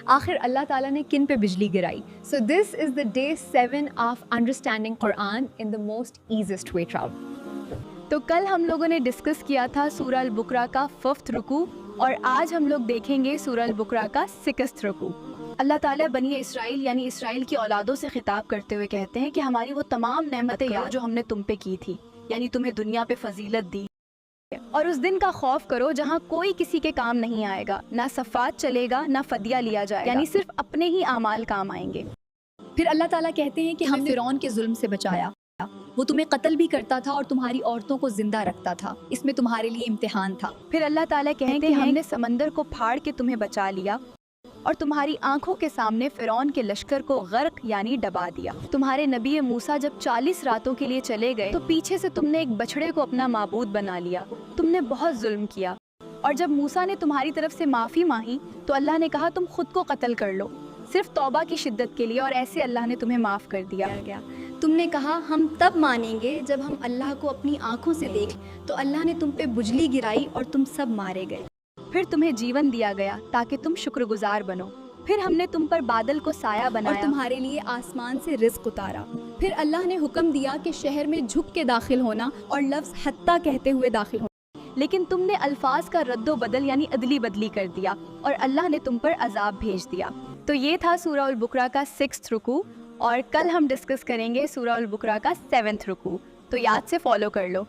آخر اللہ تعالیٰ نے کن پہ بجلی گرائی؟ So this is the day 7 of understanding Quran in the most easiest way travel. تو کل ہم لوگوں نے ڈسکس کیا تھا سورہ البقرہ کا 5th رکوع، اور آج ہم لوگ دیکھیں گے سورہ البقرہ کا 6th رکوع. اللہ تعالیٰ بنی اسرائیل یعنی اسرائیل کی اولادوں سے خطاب کرتے ہوئے کہتے ہیں کہ ہماری وہ تمام نعمتیں یاد جو ہم نے تم پہ کی تھی، یعنی تمہیں دنیا پہ فضیلت دی، اور اس دن کا خوف کرو جہاں کوئی کسی کے کام نہیں آئے گا، نہ صفات چلے گا، نہ فدیہ لیا جائے گا، یعنی صرف اپنے ہی اعمال کام آئیں گے. پھر اللہ تعالیٰ کہتے ہیں کہ ہم نے فرعون کے ظلم سے بچایا، وہ تمہیں قتل بھی کرتا تھا اور تمہاری عورتوں کو زندہ رکھتا تھا، اس میں تمہارے لیے امتحان تھا. پھر اللہ تعالیٰ کہتے ہیں ہم نے سمندر کو پھاڑ کے تمہیں بچا لیا اور تمہاری آنکھوں کے سامنے فرعون کے لشکر کو غرق یعنی ڈبا دیا. تمہارے نبی موسیٰ جب 40 راتوں کے لیے چلے گئے تو پیچھے سے تم نے ایک بچڑے کو اپنا معبود بنا لیا. تم نے بہت ظلم کیا، اور جب موسیٰ نے تمہاری طرف سے معافی مانگی تو اللہ نے کہا تم خود کو قتل کر لو صرف توبہ کی شدت کے لیے، اور ایسے اللہ نے تمہیں معاف کر دیا. تم نے کہا ہم تب مانیں گے جب ہم اللہ کو اپنی آنکھوں سے دیکھ، تو اللہ نے تم پہ بجلی گرائی اور تم سب مارے گئے. پھر تمہیں جیون دیا گیا تاکہ تم شکر گزار بنو. پھر ہم نے تم پر بادل کو سایہ بنایا اور تمہارے لیے آسمان سے رزق اتارا. پھر اللہ نے حکم دیا کہ شہر میں جھک کے داخل ہونا اور لفظ حتیٰ کہتے ہوئے داخل ہونا، لیکن تم نے الفاظ کا رد و بدل یعنی ادلی بدلی کر دیا اور اللہ نے تم پر عذاب بھیج دیا. تو یہ تھا سورہ البقرہ کا 6th رکوع، اور کل ہم ڈسکس کریں گے سورہ البقرہ کا 7th رکوع. تو یاد سے فالو کر لو.